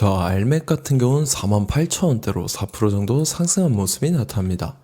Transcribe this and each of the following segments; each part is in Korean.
자, 알맥 같은 경우는 48,000원대로 4% 정도 상승한 모습이 나타납니다.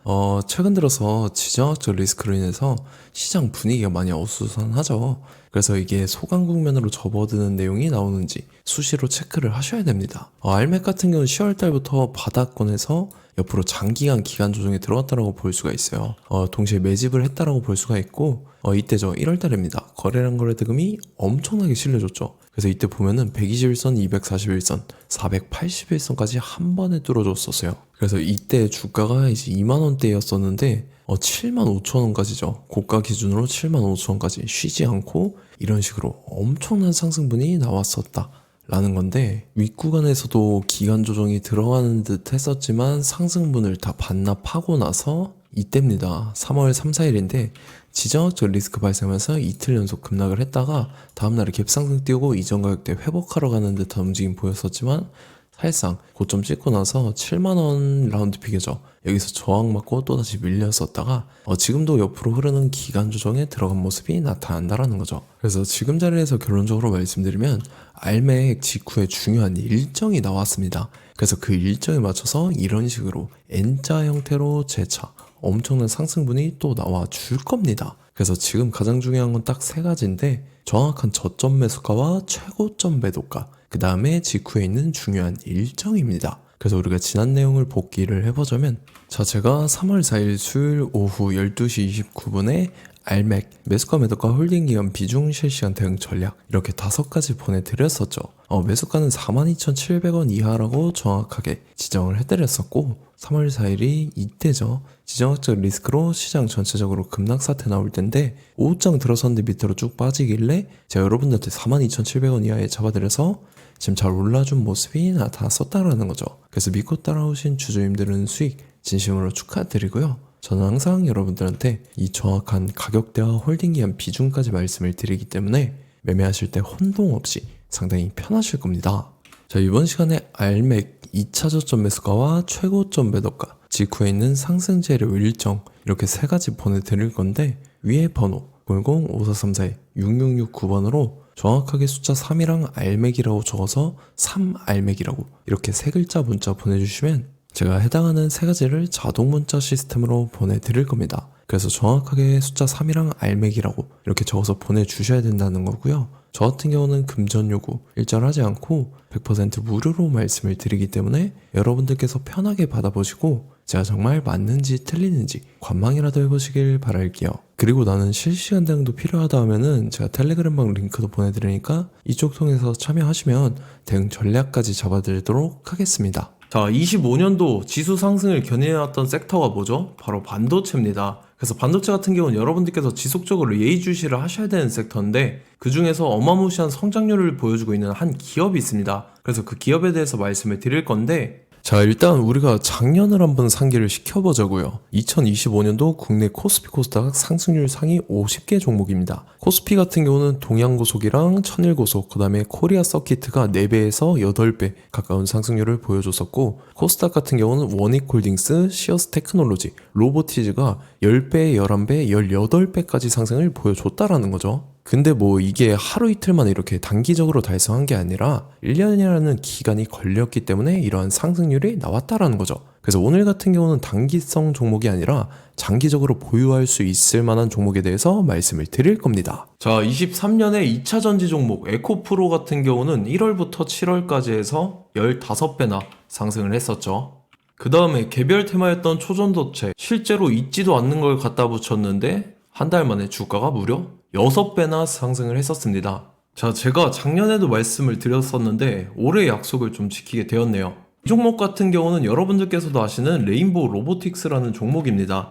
최근 들어서 지정학적 리스크로 인해서 시장 분위기가 많이 어수선하죠. 그래서 이게 소강 국면으로 접어드는 내용이 나오는지 수시로 체크를 하셔야 됩니다. 알맥 같은 경우는 10월달부터 바닥권에서 옆으로 장기간 기간 조정에 들어갔다라고 볼 수가 있어요. 동시에 매집을 했다라고 볼 수가 있고, 이때죠. 1월달입니다. 거래량 거래 대금이 엄청나게 실려줬죠. 그래서 이때 보면은 121선, 241선, 481선까지 한 번에 뚫어줬었어요. 그래서 이때 주가가 이제 2만원대였었는데 75,000원까지죠. 고가 기준으로 75,000원까지 쉬지 않고 이런 식으로 엄청난 상승분이 나왔었다 라는 건데, 윗구간에서도 기간 조정이 들어가는 듯 했었지만 상승분을 다 반납하고 나서 이때입니다. 3월 3, 4일인데 지정학적 리스크 발생하면서 이틀 연속 급락을 했다가 다음날에 갭상승 띄우고 이전 가격대 회복하러 가는 듯한 움직임 보였었지만, 사실상 고점 찍고 나서 7만원 라운드 피겨죠. 여기서 저항 맞고 또다시 밀렸었다가 지금도 옆으로 흐르는 기간 조정에 들어간 모습이 나타난다라는 거죠. 그래서 지금 자리에서 결론적으로 말씀드리면 알맥 직후에 중요한 일정이 나왔습니다. 그래서 그 일정에 맞춰서 이런 식으로 N자 형태로 재차 엄청난 상승분이 또 나와 줄 겁니다. 그래서 지금 가장 중요한 건 딱 세 가지인데, 정확한 저점 매수가와 최고점 매도가, 그 다음에 직후에 있는 중요한 일정입니다. 그래서 우리가 지난 내용을 복기를 해보자면, 자, 제가 3월 4일 수요일 오후 12시 29분에 알맥, 매수가 매도가 홀딩 기간 비중 실시간 대응 전략 이렇게 5가지 보내드렸었죠. 매수가는 42,700원 이하라고 정확하게 지정을 해드렸었고, 3월 4일이 이때죠. 지정학적 리스크로 시장 전체적으로 급락 사태 나올 텐데 오후장 들어섰는데 밑으로 쭉 빠지길래 제가 여러분들한테 42,700원 이하에 잡아드려서 지금 잘 올라준 모습이 나타났었다라는 거죠. 그래서 믿고 따라오신 주주님들은 수익 진심으로 축하드리고요. 저는 항상 여러분들한테 이 정확한 가격대와 홀딩기한 비중까지 말씀을 드리기 때문에 매매하실 때 혼동 없이 상당히 편하실 겁니다. 자, 이번 시간에 알맥 2차 저점 매수가와 최고점 매도가, 직후에 있는 상승 재료 일정 이렇게 세 가지 보내드릴 건데, 위에 번호 00543426669번으로 정확하게 숫자 3이랑 알맥이라고 적어서 3알맥이라고 이렇게 세 글자 문자 보내주시면 제가 해당하는 세 가지를 자동 문자 시스템으로 보내드릴 겁니다. 그래서 정확하게 숫자 3이랑 알맥이라고 이렇게 적어서 보내주셔야 된다는 거고요. 저 같은 경우는 금전 요구 일절하지 않고 100% 무료로 말씀을 드리기 때문에 여러분들께서 편하게 받아보시고 제가 정말 맞는지 틀리는지 관망이라도 해보시길 바랄게요. 그리고 나는 실시간 대응도 필요하다 하면은 제가 텔레그램방 링크도 보내드리니까 이쪽 통해서 참여하시면 대응 전략까지 잡아드리도록 하겠습니다. 자, 25년도 지수 상승을 견인해왔던 섹터가 뭐죠? 바로 반도체입니다. 그래서 반도체 같은 경우는 여러분들께서 지속적으로 예의주시를 하셔야 되는 섹터인데, 그 중에서 어마무시한 성장률을 보여주고 있는 한 기업이 있습니다. 그래서 그 기업에 대해서 말씀을 드릴 건데, 자, 일단 우리가 작년을 한번 상기를 시켜보자고요. 2025년도 국내 코스피 코스닥 상승률 상위 50개 종목입니다. 코스피 같은 경우는 동양고속이랑 천일고속, 그 다음에 코리아 서키트가 4배에서 8배 가까운 상승률을 보여줬었고, 코스닥 같은 경우는 원익홀딩스, 시어스 테크놀로지, 로보티즈가 10배, 11배, 18배까지 상승을 보여줬다라는 거죠. 근데 뭐 이게 하루 이틀만 이렇게 단기적으로 달성한 게 아니라 1년이라는 기간이 걸렸기 때문에 이러한 상승률이 나왔다라는 거죠. 그래서 오늘 같은 경우는 단기성 종목이 아니라 장기적으로 보유할 수 있을 만한 종목에 대해서 말씀을 드릴 겁니다. 자, 23년에 2차 전지 종목 에코프로 같은 경우는 1월부터 7월까지 해서 15배나 상승을 했었죠. 그 다음에 개별 테마였던 초전도체, 실제로 있지도 않는 걸 갖다 붙였는데 한 달 만에 주가가 무려 6배나 상승을 했었습니다. 자, 제가 작년에도 말씀을 드렸었는데 올해 약속을 좀 지키게 되었네요. 이 종목 같은 경우는 여러분들께서도 아시는 레인보우 로보틱스라는 종목입니다.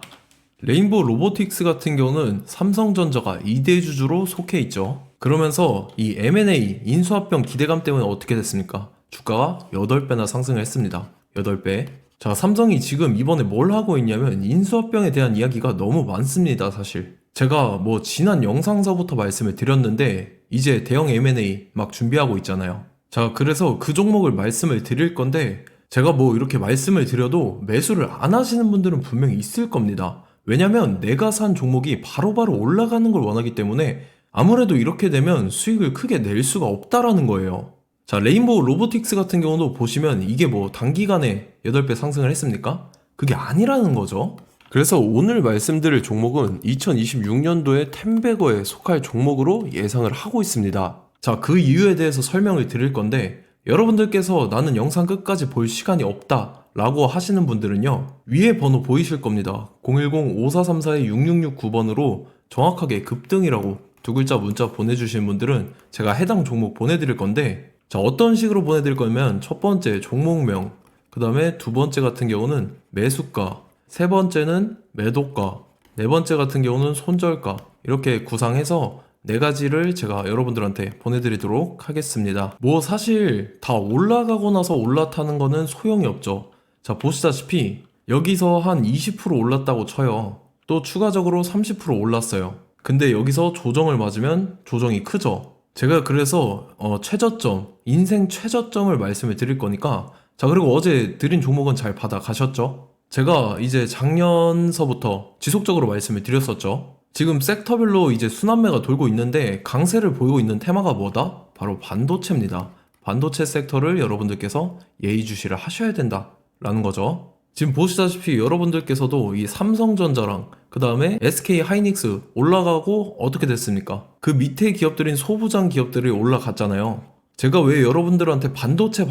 레인보우 로보틱스 같은 경우는 삼성전자가 2대 주주로 속해 있죠. 그러면서 이 M&A 인수합병 기대감 때문에 어떻게 됐습니까? 주가가 8배나 상승을 했습니다. 8배. 자, 삼성이 지금 이번에 뭘 하고 있냐면 인수합병에 대한 이야기가 너무 많습니다, 사실. 제가 뭐 지난 영상서부터 말씀을 드렸는데 이제 대형 M&A 막 준비하고 있잖아요. 자, 그래서 그 종목을 말씀을 드릴 건데, 제가 뭐 이렇게 말씀을 드려도 매수를 안 하시는 분들은 분명히 있을 겁니다. 왜냐면 내가 산 종목이 바로바로 올라가는 걸 원하기 때문에 아무래도 이렇게 되면 수익을 크게 낼 수가 없다라는 거예요. 자, 레인보우 로보틱스 같은 경우도 보시면 이게 뭐 단기간에 8배 상승을 했습니까? 그게 아니라는 거죠. 그래서 오늘 말씀드릴 종목은 2026년도에 템베거에 속할 종목으로 예상을 하고 있습니다. 자, 그 이유에 대해서 설명을 드릴 건데, 여러분들께서 나는 영상 끝까지 볼 시간이 없다 라고 하시는 분들은요, 위에 번호 보이실 겁니다. 010-5434-6669번으로 정확하게 급등이라고 두 글자 문자 보내주신 분들은 제가 해당 종목 보내드릴 건데, 자, 어떤 식으로 보내드릴 거냐면 첫 번째 종목명, 그 다음에 두 번째 같은 경우는 매수가, 세 번째는 매도가, 네 번째 같은 경우는 손절가, 이렇게 구상해서 네 가지를 제가 여러분들한테 보내드리도록 하겠습니다. 뭐 사실 다 올라가고 나서 올라타는 거는 소용이 없죠. 자, 보시다시피 여기서 한 20% 올랐다고 쳐요. 또 추가적으로 30% 올랐어요. 근데 여기서 조정을 맞으면 조정이 크죠. 제가 그래서 최저점, 인생 최저점을 말씀을 드릴 거니까, 자, 그리고 어제 드린 종목은 잘 받아가셨죠? 제가 이제 작년서부터 지속적으로 말씀을 드렸었죠. 지금 섹터별로 이제 순환매가 돌고 있는데 강세를 보이고 있는 테마가 뭐다? 바로 반도체입니다. 반도체 섹터를 여러분들께서 예의주시를 하셔야 된다라는 거죠. 지금 보시다시피 여러분들께서도 이 삼성전자랑 그 다음에 SK 하이닉스 올라가고 어떻게 됐습니까? 그 밑에 기업들인 소부장 기업들이 올라갔잖아요. 제가 왜 여러분들한테 반도체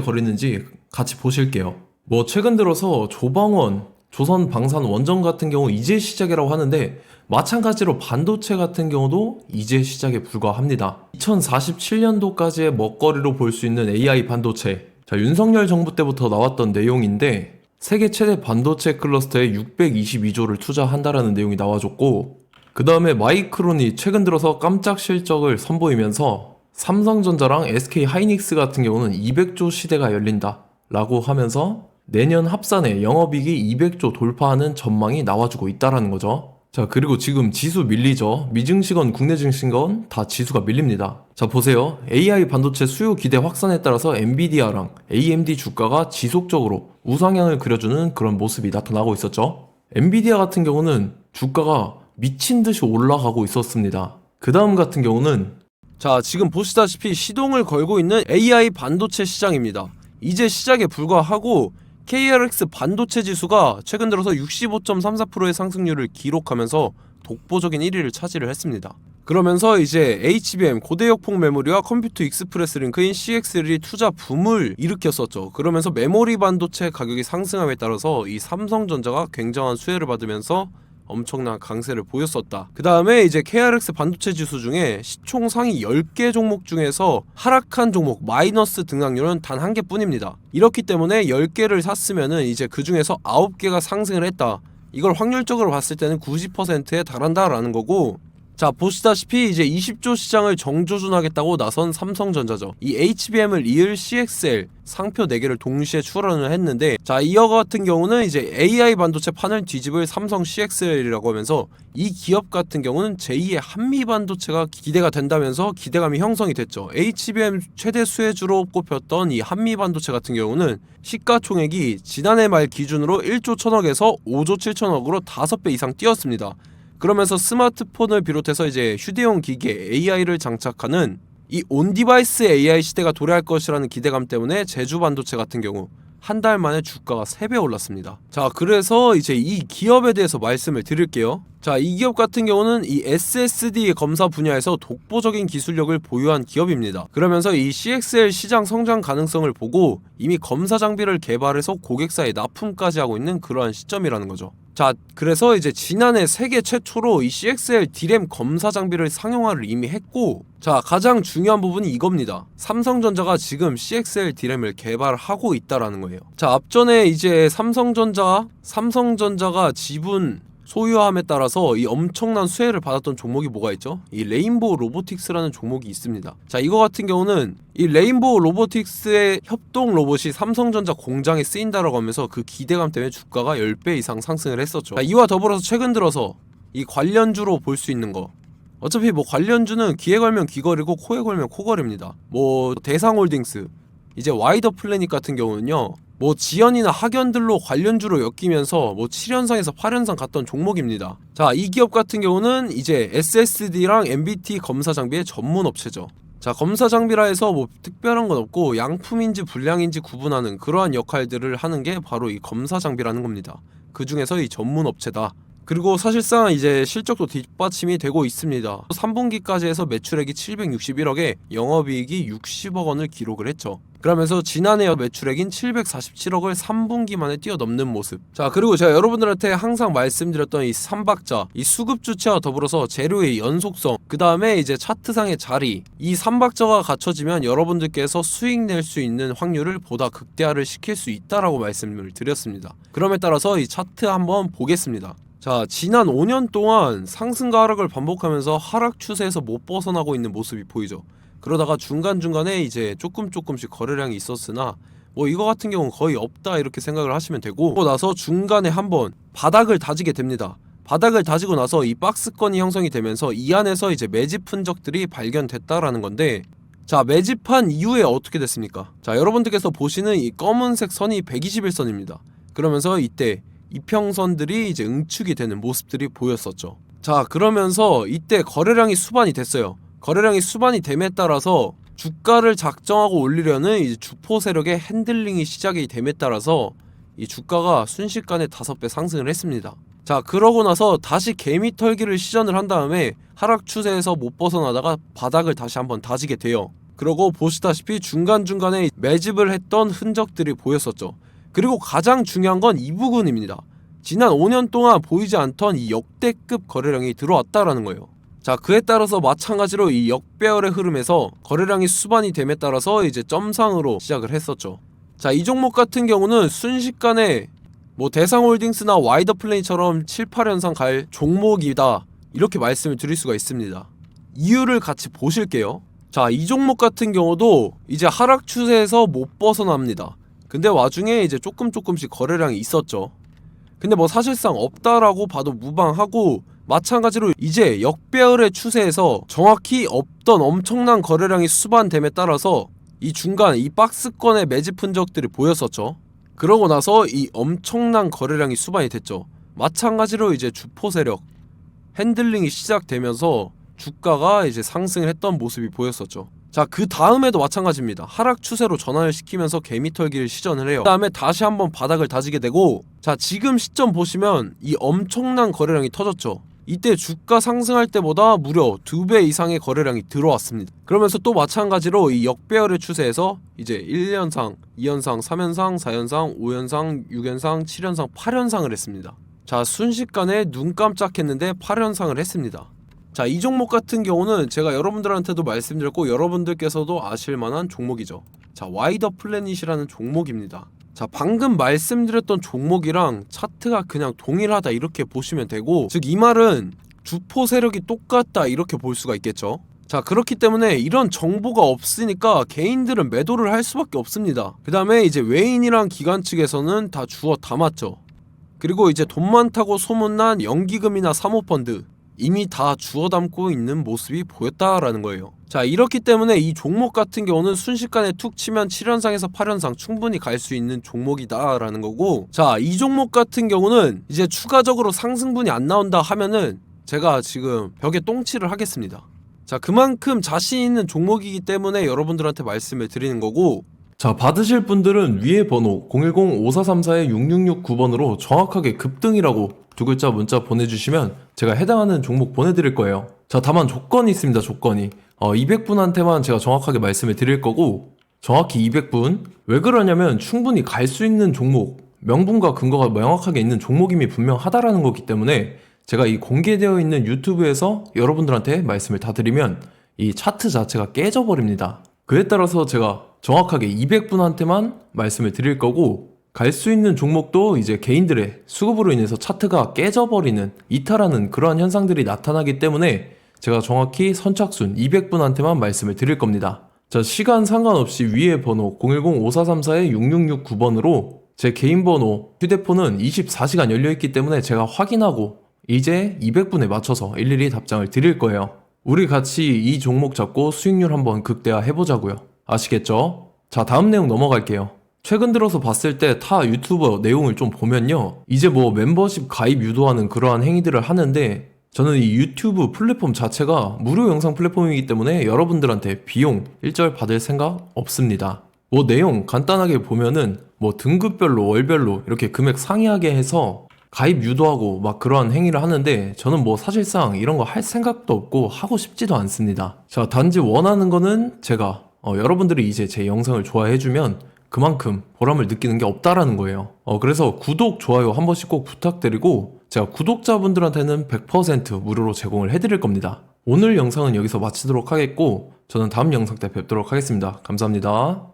거리는지 같이 보실게요. 뭐 최근 들어서 조방원, 조선방산원전 같은 경우 이제 시작이라고 하는데, 마찬가지로 반도체 같은 경우도 이제 시작에 불과합니다. 2047년도까지의 먹거리로 볼 수 있는 AI 반도체. 자, 윤석열 정부 때부터 나왔던 내용인데, 세계 최대 반도체 클러스터에 622조를 투자한다라는 내용이 나와줬고, 그 다음에 마이크론이 최근 들어서 깜짝 실적을 선보이면서 삼성전자랑 SK 하이닉스 같은 경우는 200조 시대가 열린다 라고 하면서 내년 합산에 영업이익이 200조 돌파하는 전망이 나와주고 있다라는 거죠. 자, 그리고 지금 지수 밀리죠. 미증시건 국내 증시건 다 지수가 밀립니다. 자, 보세요. AI 반도체 수요 기대 확산에 따라서 엔비디아랑 AMD 주가가 지속적으로 우상향을 그려주는 그런 모습이 나타나고 있었죠. 엔비디아 같은 경우는 주가가 미친 듯이 올라가고 있었습니다. 그 다음 같은 경우는, 자, 지금 보시다시피 시동을 걸고 있는 AI 반도체 시장입니다. 이제 시작에 불과하고 KRX 반도체 지수가 최근 들어서 65.34%의 상승률을 기록하면서 독보적인 1위를 차지를 했습니다. 그러면서 이제 HBM 고대역폭 메모리와 컴퓨터 익스프레스 링크인 CXL이 투자 붐을 일으켰었죠. 그러면서 메모리 반도체 가격이 상승함에 따라서 이 삼성전자가 굉장한 수혜를 받으면서 엄청난 강세를 보였었다. 그 다음에 이제 KRX 반도체 지수 중에 시총 상위 10개 종목 중에서 하락한 종목 마이너스 등락률은 단 1개 뿐입니다. 이렇기 때문에 10개를 샀으면은 이제 그 중에서 9개가 상승을 했다. 이걸 확률적으로 봤을 때는 90%에 달한다라는 거고, 자, 보시다시피 이제 20조 시장을 정조준하겠다고 나선 삼성전자죠. 이 HBM을 이을 CXL 상표 4개를 동시에 출원을 했는데, 자, 이어 같은 경우는 이제 AI 반도체 판을 뒤집을 삼성 CXL이라고 하면서 이 기업 같은 경우는 제2의 한미 반도체가 기대가 된다면서 기대감이 형성이 됐죠. HBM 최대 수혜주로 꼽혔던 이 한미 반도체 같은 경우는 시가총액이 지난해 말 기준으로 1조 1000억에서 5조 7천억으로 5배 이상 뛰었습니다. 그러면서 스마트폰을 비롯해서 이제 휴대용 기기에 AI를 장착하는 이 온디바이스 AI 시대가 도래할 것이라는 기대감 때문에 제주 반도체 같은 경우 한 달 만에 주가가 3배 올랐습니다. 자, 그래서 이제 이 기업에 대해서 말씀을 드릴게요. 자, 이 기업 같은 경우는 이 SSD 검사 분야에서 독보적인 기술력을 보유한 기업입니다. 그러면서 이 CXL 시장 성장 가능성을 보고 이미 검사 장비를 개발해서 고객사에 납품까지 하고 있는 그러한 시점이라는 거죠. 자, 그래서 이제 지난해 세계 최초로 이 CXL D램 검사 장비를 상용화를 이미 했고, 자, 가장 중요한 부분이 이겁니다. 삼성전자가 지금 CXL D램을 개발하고 있다라는 거예요. 자, 앞전에 이제 삼성전자가 지분 소유함에 따라서 이 엄청난 수혜를 받았던 종목이 뭐가 있죠? 이 레인보우 로보틱스라는 종목이 있습니다. 자, 이거 같은 경우는 이 레인보우 로보틱스의 협동 로봇이 삼성전자 공장에 쓰인다라고 하면서 그 기대감 때문에 주가가 10배 이상 상승을 했었죠. 자, 이와 더불어서 최근 들어서 이 관련주로 볼 수 있는 거, 어차피 뭐 관련주는 귀에 걸면 귀걸이고 코에 걸면 코걸입니다. 뭐 대상홀딩스, 이제 와이더 플래닛 같은 경우는요, 뭐 지연이나 학연들로 관련주로 엮이면서 뭐 7연상에서 8연상 갔던 종목입니다. 자, 이 기업 같은 경우는 이제 SSD랑 MBT 검사 장비의 전문 업체죠. 자, 검사 장비라 해서 뭐 특별한 건 없고 양품인지 불량인지 구분하는 그러한 역할들을 하는 게 바로 이 검사 장비라는 겁니다. 그 중에서 이 전문 업체다. 그리고 사실상 이제 실적도 뒷받침이 되고 있습니다. 3분기까지 해서 매출액이 761억에 영업이익이 60억 원을 기록을 했죠. 그러면서 지난해 매출액인 747억을 3분기 만에 뛰어넘는 모습. 자, 그리고 제가 여러분들한테 항상 말씀드렸던 이 3박자, 이 수급 주체와 더불어서 재료의 연속성, 그 다음에 이제 차트상의 자리, 이 3박자가 갖춰지면 여러분들께서 수익 낼 수 있는 확률을 보다 극대화를 시킬 수 있다라고 말씀을 드렸습니다. 그럼에 따라서 이 차트 한번 보겠습니다. 자, 지난 5년 동안 상승과 하락을 반복하면서 하락 추세에서 못 벗어나고 있는 모습이 보이죠. 그러다가 중간중간에 이제 조금씩 거래량이 있었으나 뭐 이거 같은 경우는 거의 없다 이렇게 생각을 하시면 되고, 그러고 나서 중간에 한번 바닥을 다지게 됩니다. 바닥을 다지고 나서 이 박스권이 형성이 되면서 이 안에서 이제 매집 흔적들이 발견됐다라는 건데, 자, 매집한 이후에 어떻게 됐습니까? 자, 여러분들께서 보시는 이 검은색 선이 121선입니다. 그러면서 이때 이평선들이 이제 응축이 되는 모습들이 보였었죠. 자, 그러면서 이때 거래량이 수반이 됐어요. 거래량이 수반이 됨에 따라서 주가를 작정하고 올리려는 이제 주포 세력의 핸들링이 시작이 됨에 따라서 이 주가가 순식간에 5배 상승을 했습니다. 자, 그러고 나서 다시 개미 털기를 시전을 한 다음에 하락 추세에서 못 벗어나다가 바닥을 다시 한번 다지게 돼요. 그러고 보시다시피 중간중간에 매집을 했던 흔적들이 보였었죠. 그리고 가장 중요한 건 이 부분입니다. 지난 5년 동안 보이지 않던 이 역대급 거래량이 들어왔다라는 거예요. 자, 그에 따라서 마찬가지로 이 역배열의 흐름에서 거래량이 수반이 됨에 따라서 이제 점상으로 시작을 했었죠. 자, 이 종목 같은 경우는 순식간에 뭐 대상홀딩스나 와이더플레이처럼 7, 8연상 갈 종목이다 이렇게 말씀을 드릴 수가 있습니다. 이유를 같이 보실게요. 자, 이 종목 같은 경우도 이제 하락 추세에서 못 벗어납니다. 근데 와중에 이제 조금씩 거래량이 있었죠. 근데 뭐 사실상 없다라고 봐도 무방하고, 마찬가지로 이제 역배열의 추세에서 정확히 없던 엄청난 거래량이 수반됨에 따라서 이 중간 이 박스권의 매집 흔적들이 보였었죠. 그러고 나서 이 엄청난 거래량이 수반이 됐죠. 마찬가지로 이제 주포 세력 핸들링이 시작되면서 주가가 이제 상승을 했던 모습이 보였었죠. 자, 그 다음에도 마찬가지입니다. 하락 추세로 전환을 시키면서 개미털기를 시전을 해요. 그 다음에 다시 한번 바닥을 다지게 되고, 자, 지금 시점 보시면 이 엄청난 거래량이 터졌죠. 이때 주가 상승할 때보다 무려 2배 이상의 거래량이 들어왔습니다. 그러면서 또 마찬가지로 이 역배열의 추세에서 이제 1연상, 2연상, 3연상, 4연상, 5연상, 6연상, 7연상, 8연상을 했습니다. 자, 순식간에 눈 깜짝했는데 8연상을 했습니다. 자, 이 종목 같은 경우는 제가 여러분들한테도 말씀드렸고 여러분들께서도 아실만한 종목이죠. 자, 와이더 플래닛이라는 종목입니다. 자, 방금 말씀드렸던 종목이랑 차트가 그냥 동일하다 이렇게 보시면 되고, 즉 이 말은 주포 세력이 똑같다 이렇게 볼 수가 있겠죠. 자, 그렇기 때문에 이런 정보가 없으니까 개인들은 매도를 할 수밖에 없습니다. 그 다음에 이제 외인이랑 기관 측에서는 다 주워 담았죠. 그리고 이제 돈 많다고 소문난 연기금이나 사모펀드 이미 다 주워 담고 있는 모습이 보였다라는 거예요. 자, 이렇기 때문에 이 종목 같은 경우는 순식간에 툭 치면 7연상에서 8연상 충분히 갈 수 있는 종목이다 라는 거고, 자, 이 종목 같은 경우는 이제 추가적으로 상승분이 안 나온다 하면은 제가 지금 벽에 똥칠을 하겠습니다. 자, 그만큼 자신 있는 종목이기 때문에 여러분들한테 말씀을 드리는 거고, 자, 받으실 분들은 위에 번호 010-5434-6669번으로 정확하게 급등이라고 두 글자 문자 보내주시면 제가 해당하는 종목 보내드릴 거예요. 자, 다만 조건이 있습니다. 조건이 200분한테만 제가 정확하게 말씀을 드릴 거고, 정확히 200분. 왜 그러냐면 충분히 갈 수 있는 종목, 명분과 근거가 명확하게 있는 종목임이 분명하다라는 거기 때문에 제가 이 공개되어 있는 유튜브에서 여러분들한테 말씀을 다 드리면 이 차트 자체가 깨져버립니다. 그에 따라서 제가 정확하게 200분한테만 말씀을 드릴 거고, 갈 수 있는 종목도 이제 개인들의 수급으로 인해서 차트가 깨져버리는, 이탈하는 그러한 현상들이 나타나기 때문에 제가 정확히 선착순 200분한테만 말씀을 드릴 겁니다. 자, 시간 상관없이 위에 번호 010-5434-6669번으로 제 개인 번호, 휴대폰은 24시간 열려있기 때문에 제가 확인하고 이제 200분에 맞춰서 일일이 답장을 드릴 거예요. 우리 같이 이 종목 잡고 수익률 한번 극대화 해보자고요. 아시겠죠? 자, 다음 내용 넘어갈게요. 최근 들어서 봤을 때 타 유튜버 내용을 좀 보면요, 이제 뭐 멤버십 가입 유도하는 그러한 행위들을 하는데 저는 이 유튜브 플랫폼 자체가 무료 영상 플랫폼이기 때문에 여러분들한테 비용 일절 받을 생각 없습니다. 뭐 내용 간단하게 보면은 뭐 등급별로 월별로 이렇게 금액 상이하게 해서 가입 유도하고 막 그러한 행위를 하는데 저는 뭐 사실상 이런 거 할 생각도 없고 하고 싶지도 않습니다. 자, 단지 원하는 거는 제가 여러분들이 이제 제 영상을 좋아해주면 그만큼 보람을 느끼는 게 없다라는 거예요. 그래서 구독, 좋아요 한 번씩 꼭 부탁드리고 제가 구독자분들한테는 100% 무료로 제공을 해드릴 겁니다. 오늘 영상은 여기서 마치도록 하겠고 저는 다음 영상 때 뵙도록 하겠습니다. 감사합니다.